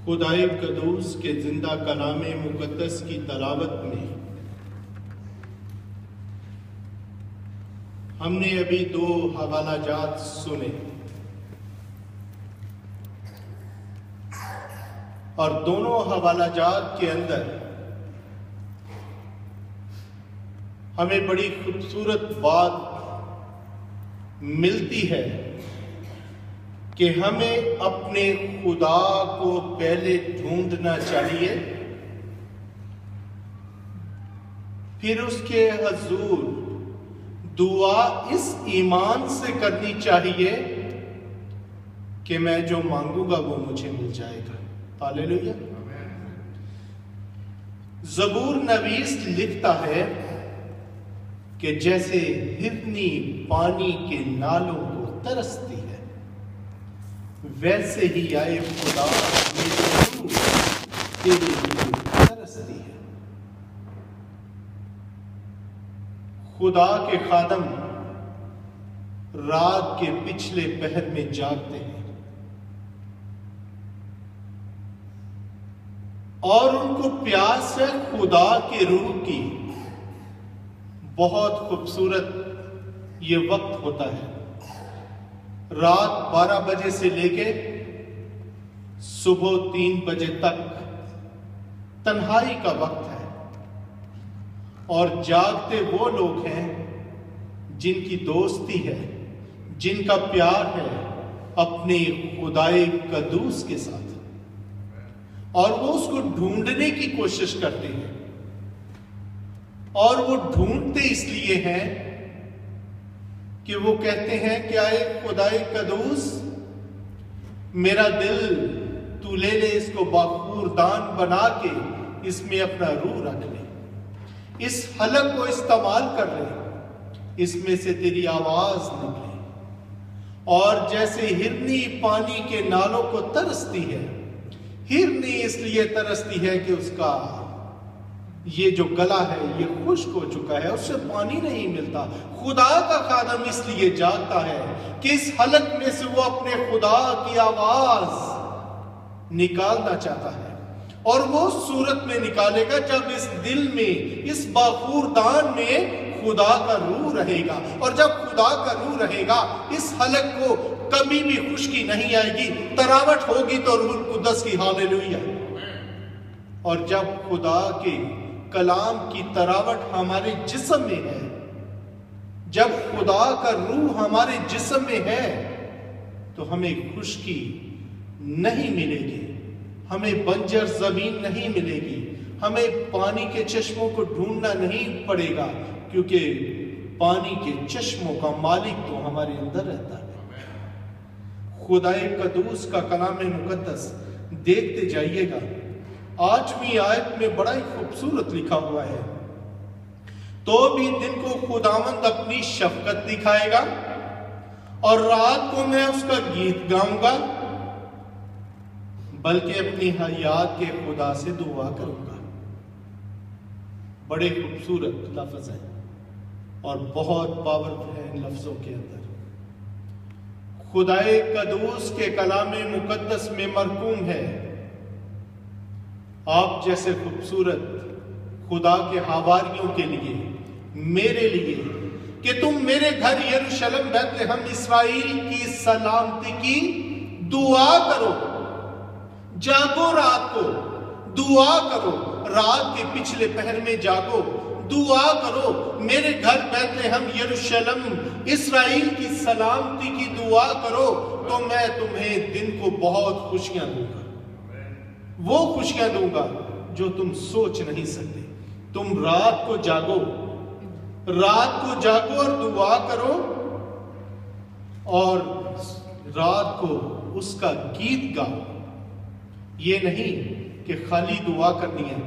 خدائے قدوس کے زندہ کلام مقدس کی تلاوت میں ہم نے ابھی 2 حوالہ جات سنے اور دونوں حوالہ جات کے اندر ہمیں بڑی خوبصورت بات ملتی ہے کہ ہمیں اپنے خدا کو پہلے ڈھونڈنا چاہیے، پھر اس کے حضور دعا اس ایمان سے کرنی چاہیے کہ میں جو مانگوں گا وہ مجھے مل جائے گا۔ ہاللیلویا۔ زبور نویس لکھتا ہے کہ جیسے ہرنی پانی کے نالوں کو ترستی ہے، ویسے ہی آئے خدا میری روح تیری روح ترستی ہے۔ خدا کے خادم رات کے پچھلے پہر میں جاگتے ہیں اور ان کو پیاس ہے خدا کے روح کی۔ بہت خوبصورت یہ وقت ہوتا ہے، رات 12 بجے سے لے کے صبح 3 بجے تک تنہائی کا وقت ہے، اور جاگتے وہ لوگ ہیں جن کی دوستی ہے، جن کا پیار ہے اپنے خدائے قدوس کے ساتھ، اور وہ اس کو ڈھونڈنے کی کوشش کرتے ہیں، اور وہ ڈھونڈتے اس لیے ہیں کہ وہ کہتے ہیں کہ اے خدائے قدوس، میرا دل تو لے لے، اس کو باخور دان بنا کے اس میں اپنا روح رکھ لے، اس حلق کو استعمال کر لے، اس میں سے تیری آواز نکلے۔ اور جیسے ہرنی پانی کے نالوں کو ترستی ہے، ہرنی اس لیے ترستی ہے کہ اس کا یہ جو گلا ہے یہ خشک ہو چکا ہے، اس سے پانی نہیں ملتا۔ خدا کا خادم اس لیے جاگتا ہے کہ اس حلق میں سے وہ اپنے خدا کی آواز نکالنا چاہتا ہے، اور وہ صورت میں نکالے گا جب اس دل میں، اس باخور دان میں خدا کا روح رہے گا، اور جب خدا کا روح رہے گا اس حلق کو کبھی بھی خشکی نہیں آئے گی، تراوٹ ہوگی تو روح القدس کی۔ ہاللیلویا۔ اور جب خدا کے کلام کی تراوٹ ہمارے جسم میں ہے، جب خدا کا روح ہمارے جسم میں ہے، تو ہمیں خشکی نہیں ملے گی، ہمیں بنجر زمین نہیں ملے گی، ہمیں پانی کے چشموں کو ڈھونڈنا نہیں پڑے گا، کیونکہ پانی کے چشموں کا مالک تو ہمارے اندر رہتا ہے۔ خدائے قدوس کا کلام مقدس دیکھتے جائیے گا، 8ویں آیت میں بڑا ہی خوبصورت لکھا ہوا ہے، تو بھی دن کو خداوند اپنی شفقت دکھائے گا، اور رات کو میں اس کا گیت گاؤں گا، بلکہ اپنی حیات کے خدا سے دعا کروں گا۔ بڑے خوبصورت لفظ ہیں اور بہت پاورفل ہے ان لفظوں کے اندر۔ خدائے قدوس کے کلام مقدس میں مرقوم ہے، آپ جیسے خوبصورت خدا کے حواریوں کے لیے، میرے لیے، کہ تم میرے گھر یروشلم بیت لحم اسرائیل کی سلامتی کی دعا کرو۔ جاگو، رات کو دعا کرو، رات کے پچھلے پہر میں جاگو، دعا کرو، میرے گھر بیت لحم یروشلم اسرائیل کی سلامتی کی دعا کرو، تو میں تمہیں دن کو بہت خوشیاں دوں گا، وہ خوشیاں دوں گا جو تم سوچ نہیں سکتے۔ تم رات کو جاگو، رات کو جاگو اور دعا کرو، اور رات کو اس کا گیت گاؤ۔ یہ نہیں کہ خالی دعا کرنی ہے،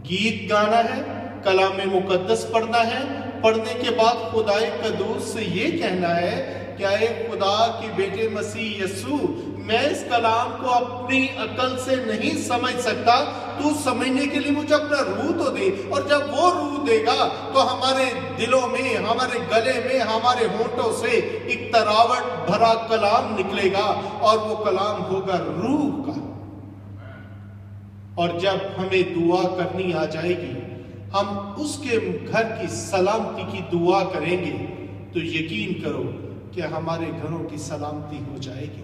گیت گانا ہے، کلام مقدس پڑھنا ہے، پڑھنے کے بعد خدائے قدوس سے یہ کہنا ہے کہ اے خدا کی بیٹے مسیح یسوع، میں اس کلام کو اپنی عقل سے نہیں سمجھ سکتا، تو سمجھنے کے لیے مجھے اپنا روح تو دے، اور جب وہ روح دے گا تو ہمارے دلوں میں، ہمارے گلے میں، ہمارے ہونٹوں سے ایک تراوٹ بھرا کلام نکلے گا، اور وہ کلام ہوگا روح کا۔ اور جب ہمیں دعا کرنی آ جائے گی، ہم اس کے گھر کی سلامتی کی دعا کریں گے تو یقین کرو کہ ہمارے گھروں کی سلامتی ہو جائے گی،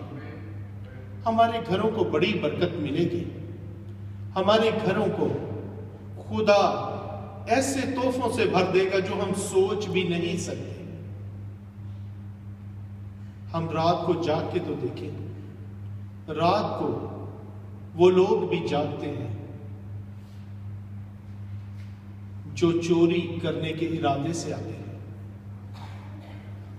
ہمارے گھروں کو بڑی برکت ملے گی، ہمارے گھروں کو خدا ایسے تحفوں سے بھر دے گا جو ہم سوچ بھی نہیں سکتے۔ ہم رات کو جاگ کے تو دیکھیں، رات کو وہ لوگ بھی جاگتے ہیں جو چوری کرنے کے ارادے سے آتے ہیں،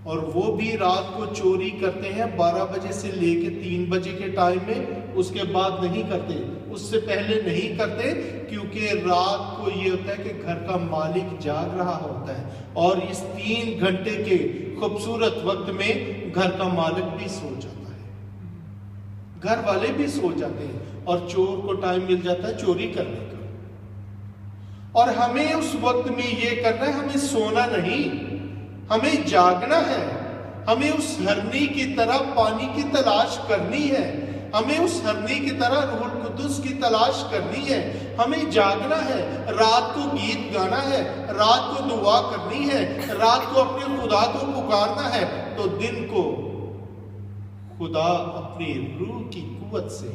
اور وہ بھی رات کو چوری کرتے ہیں 12 بجے سے لے کے 3 بجے کے ٹائم میں، اس کے بعد نہیں کرتے، اس سے پہلے نہیں کرتے، کیونکہ رات کو یہ ہوتا ہے کہ گھر کا مالک جاگ رہا ہوتا ہے، اور اس 3 گھنٹے کے خوبصورت وقت میں گھر کا مالک بھی سو جاتا ہے، گھر والے بھی سو جاتے ہیں، اور چور کو ٹائم مل جاتا ہے چوری کرنے کا۔ اور ہمیں اس وقت میں یہ کرنا ہے، ہمیں سونا نہیں، ہمیں جاگنا ہے، ہمیں اس ہرنی کی طرح پانی کی تلاش کرنی ہے، ہمیں اس ہرنی کی طرح روح القدس کی تلاش کرنی ہے، ہمیں جاگنا ہے، رات کو گیت گانا ہے، رات کو دعا کرنی ہے، رات کو اپنے خدا کو پکارنا ہے، تو دن کو خدا اپنی روح کی قوت سے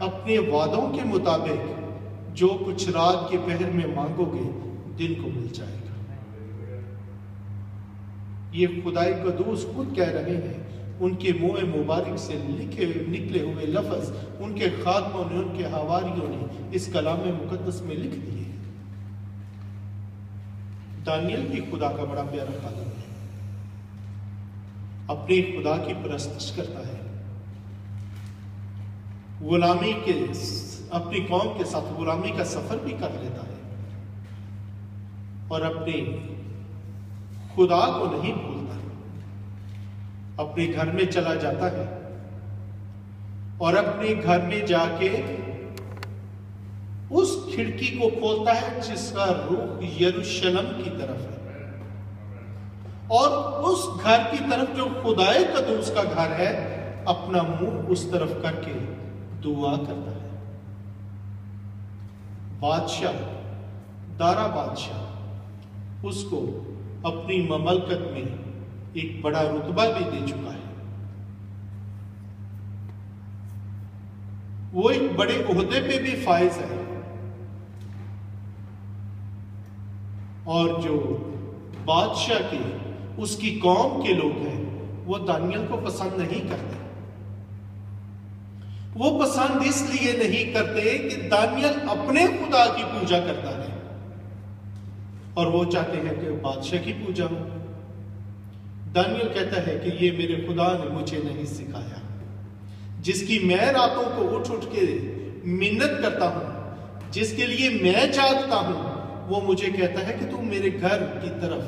اپنے وعدوں کے مطابق جو کچھ رات کے پہر میں مانگو گے دن کو مل جائے گا۔ یہ خدائے قدوس خود کہہ رہے ہیں، ان کے منہ مبارک سے نکلے ہوئے لفظ ان کے خادموں نے، ان کے حواریوں نے اس کلام مقدس میں لکھ دیے۔ دانیل بھی خدا کا بڑا پیارا خادم ہے، اپنے خدا کی پرستش کرتا ہے، غلامی کے اپنی قوم کے ساتھ غلامی کا سفر بھی کر لیتا ہے، اور اپنے خدا کو نہیں بھولتا، اپنے گھر میں چلا جاتا ہے، اور اپنے گھر میں جا کے اس کھڑکی کو کھولتا ہے جس کا رخ یروشلم کی طرف ہے، اور اس گھر کی طرف جو خدائے قدوس کا گھر ہے اپنا منہ اس طرف کر کے دعا کرتا ہے۔ بادشاہ دارا بادشاہ اس کو اپنی مملکت میں ایک بڑا رتبہ بھی دے چکا ہے، وہ ایک بڑے عہدے پہ بھی فائز ہے، اور جو بادشاہ کے اس کی قوم کے لوگ ہیں وہ دانیل کو پسند نہیں کرتے۔ وہ پسند اس لیے نہیں کرتے کہ دانیل اپنے خدا کی پوجا کرتا ہے، اور وہ چاہتے ہیں کہ بادشاہ کی پوجا ہو۔ دانیل کہتا ہے کہ یہ میرے خدا نے مجھے نہیں سکھایا، جس کی میں راتوں کو اٹھ اٹھ کے منت کرتا ہوں، جس کے لیے میں جاگتا ہوں، وہ مجھے کہتا ہے کہ تو میرے گھر کی طرف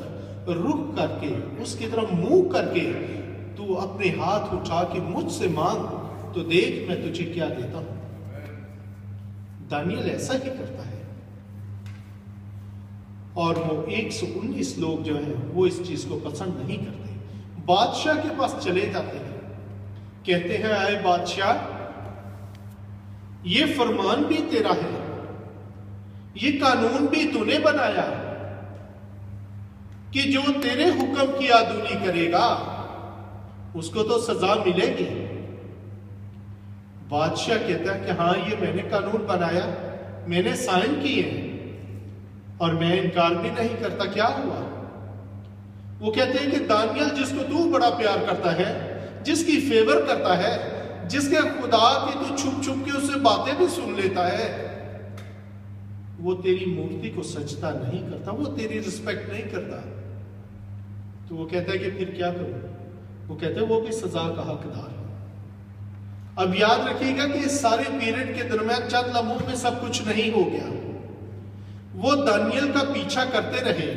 رخ کر کے، اس کی طرف منہ کر کے تو اپنے ہاتھ اٹھا کے مجھ سے مانگ تو دیکھ میں تجھے کیا دیتا ہوں۔ دانیل ایسا ہی کرتا ہے، اور وہ 119 لوگ جو ہیں وہ اس چیز کو پسند نہیں کرتے، بادشاہ کے پاس چلے جاتے ہیں، کہتے ہیں اے بادشاہ یہ فرمان بھی تیرا ہے، یہ قانون بھی تو نے بنایا کہ جو تیرے حکم کی عدولی کرے گا اس کو تو سزا ملے گی۔ بادشاہ کہتا ہے کہ ہاں یہ میں نے قانون بنایا، میں نے سائن کیے ہیں، اور میں انکار بھی نہیں کرتا، کیا ہوا؟ وہ کہتے ہیں کہ دانیل جس کو تو بڑا پیار کرتا ہے، جس کی فیور کرتا ہے، جس کے خدا کی تو چھپ چھپ کے اس سے باتیں بھی سن لیتا ہے، وہ تیری مورتی کو سجدہ نہیں کرتا، وہ تیری رسپیکٹ نہیں کرتا۔ تو وہ کہتا ہے کہ پھر کیا کروں؟ وہ کہتے ہیں وہ بھی سزا کا حقدار ہے۔ اب یاد رکھیے گا کہ اس سارے پیریڈ کے درمیان چند لمحوں میں سب کچھ نہیں ہو گیا۔ وہ دانیل کا پیچھا کرتے رہے،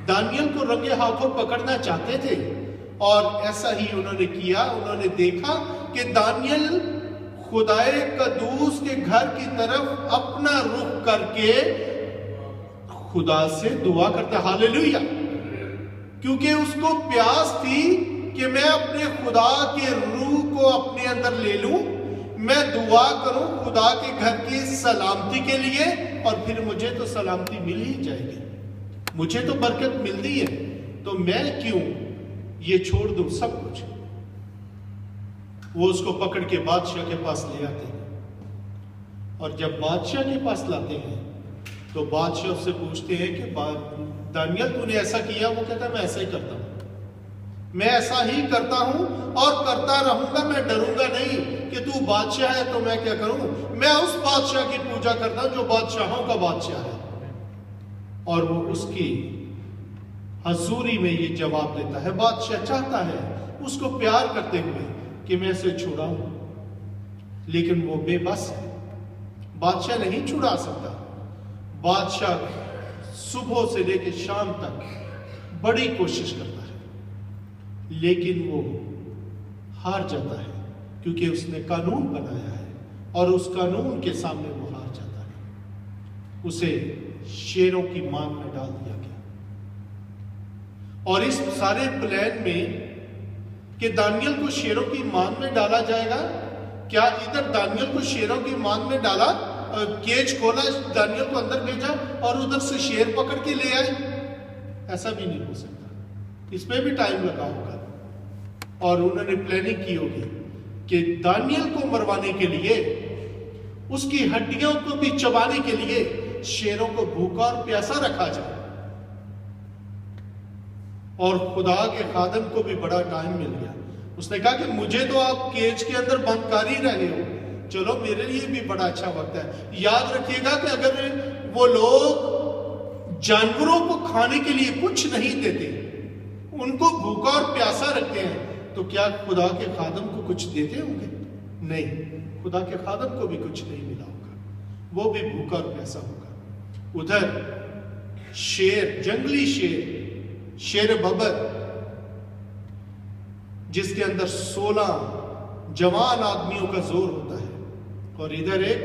دانیل کو رنگے ہاتھوں پکڑنا چاہتے تھے، اور ایسا ہی انہوں نے کیا۔ انہوں نے دیکھا کہ دانیل خدائے قدوس کے گھر کی طرف اپنا رخ کر کے خدا سے دعا کرتا، ہاللیلویہ، کیونکہ اس کو پیاس تھی کہ میں اپنے خدا کے روح کو اپنے اندر لے لوں، میں دعا کروں خدا کے گھر کی سلامتی کے لیے اور پھر مجھے تو سلامتی مل ہی جائے گی, مجھے تو برکت ملتی ہے, تو میں کیوں یہ چھوڑ دوں سب کچھ. وہ اس کو پکڑ کے بادشاہ کے پاس لے آتے ہیں, اور جب بادشاہ کے پاس لاتے ہیں تو بادشاہ اس سے پوچھتے ہیں کہ دانیل تو نے ایسا کیا؟ وہ کہتا ہے میں ایسا ہی کرتا ہوں, میں ایسا ہی کرتا ہوں اور کرتا رہوں گا, میں ڈروں گا نہیں کہ تو بادشاہ ہے تو میں کیا کروں, میں اس بادشاہ کی پوجا کرتا ہوں جو بادشاہوں کا بادشاہ ہے. اور وہ اس کی حضوری میں یہ جواب دیتا ہے. بادشاہ چاہتا ہے اس کو پیار کرتے ہوئے کہ میں اسے چھڑاؤں, لیکن وہ بے بس ہے, بادشاہ نہیں چھڑا سکتا. بادشاہ صبح سے لے کے شام تک بڑی کوشش کرتا ہے, لیکن وہ ہار جاتا ہے کیونکہ اس نے قانون بنایا ہے اور اس قانون کے سامنے وہ ہار جاتا ہے. اسے شیروں کی مان میں ڈال دیا گیا. اور اس سارے پلان میں کہ دانیل کو شیروں کی مان میں ڈالا جائے گا, کیا ادھر دانیل کو شیروں کی مان میں ڈالا, کیج کھولا, دانیل کو اندر بھیجا اور ادھر سے شیر پکڑ کے لے آئے؟ ایسا بھی نہیں ہو سکتا. اس میں بھی ٹائم لگا ہوگا, اور انہوں نے پلاننگ کی ہوگی کہ دانیل کو مروانے کے لیے, اس کی ہڈیوں کو بھی چبانے کے لیے شیروں کو بھوکا اور پیاسا رکھا جائے. اور خدا کے خادم کو بھی بڑا ٹائم مل گیا. اس نے کہا کہ مجھے تو آپ کیج کے اندر بند کر ہی رہے ہو, چلو میرے لیے بھی بڑا اچھا وقت ہے. یاد رکھیے گا کہ اگر وہ لوگ جانوروں کو کھانے کے لیے کچھ نہیں دیتے, ان کو بھوکا اور پیاسا رکھتے ہیں, تو کیا خدا کے خادم کو کچھ دیتے ہوں گے؟ نہیں, خدا کے خادم کو بھی کچھ نہیں ملا ہوگا, وہ بھی بھوکا اور پیاسا ہوگا. ادھر شیر, جنگلی شیر, شیر ببر, جس کے اندر 16 جوان آدمیوں کا زور ہوتا ہے, اور ادھر ایک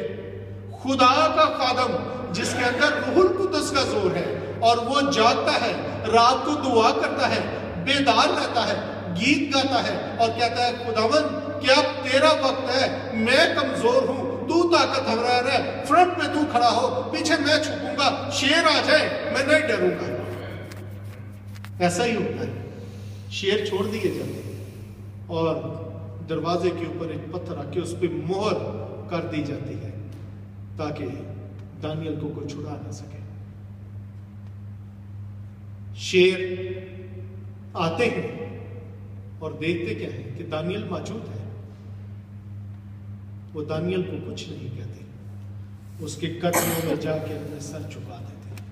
خدا کا خادم جس کے اندر روح القدس کا زور ہے, اور وہ جاگتا ہے, رات کو دعا کرتا ہے, بیدار رہتا ہے, گیت گاتا ہے اور کہتا ہے خداوند کہ اب تیرا وقت ہے, میں کمزور ہوں, تو طاقت حوالہ ہے, فرنٹ میں تو کھڑا ہو, پیچھے میں چھپوں گا, شیر آ جائے میں نہیں ڈروں گا. ایسا ہی ہوتا ہے. شیر چھوڑ دیے جاتے ہیں اور دروازے کے اوپر ایک پتھر رکھ کے اس پہ مہر کر دی جاتی ہے تاکہ دانیل کو کوئی چھڑا نہ سکے. شیر آتے ہیں اور دیکھتے کیا ہے کہ دانیل موجود ہے. وہ دانیل کو کچھ نہیں کہتے, اس کے قدموں میں جا کے اپنے سر جھکا دیتے.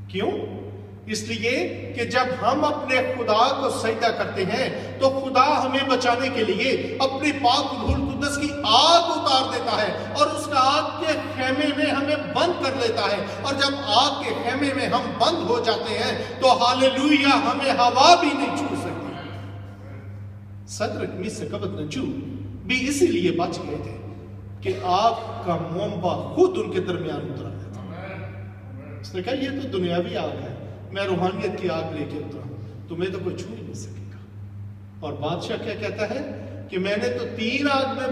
کیوں؟ اس لیے کہ جب ہم اپنے خدا کو سجدہ کرتے ہیں تو خدا ہمیں بچانے کے لیے اپنی پاک روح القدس کی آگ اتار دیتا ہے اور اس کا آگ کے خیمے میں ہمیں بند کر لیتا ہے. اور جب آگ کے خیمے میں ہم بند ہو جاتے ہیں تو ہاللویا ہمیں ہوا بھی نہیں چھو سکتی. صدرک میشک ابدنجو بھی اسی لیے بچ گئے تھے کہ آگ کا مومبا خود ان کے درمیان اترا تھا. اس نے کہا یہ تو دنیاوی آگ ہے, میں روحانیت کی آگ لے کے اترا ہوں, تمہیں تو کوئی چھو ہی نہیں سکے گا. اور بادشاہ کیا کہتا ہے کہ میں نے تو 3 آگ میں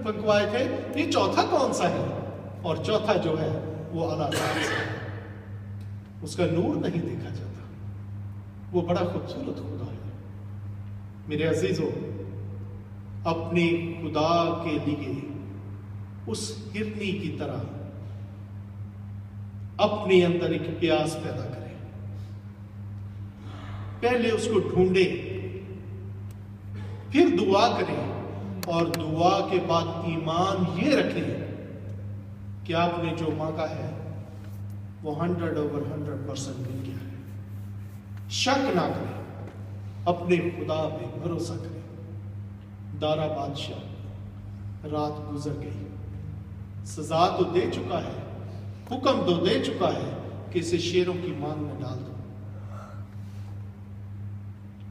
پھنکوائے تھے, یہ چوتھا کون سا ہے؟ اور چوتھا جو ہے وہ اعلیٰ ذات سے ہے, اس کا نور نہیں دیکھا جاتا. وہ بڑا خوبصورت خدا ہے. میرے عزیزوں, اپنی خدا کے لیے اس ہرنی کی طرح اپنے اندر ایک پیاس پیدا کریں. پہلے اس کو ڈھونڈے, پھر دعا کریں, اور دعا کے بعد ایمان یہ رکھیں کہ آپ نے جو مانگا ہے وہ 100% مل گیا ہے. شک نہ کریں, اپنے خدا پہ بھروسہ کریں. دارا بادشاہ رات گزر گئی, سزا تو دے چکا ہے, حکم تو دے چکا ہے کہ اسے شیروں کی مان میں ڈال دو.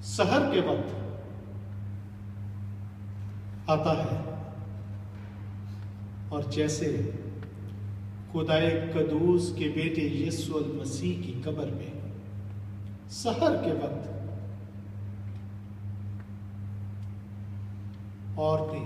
سحر کے وقت آتا ہے اور جیسے خدائے قدوس کے بیٹے یسوع المسیح کی قبر میں سحر کے وقت عورتیں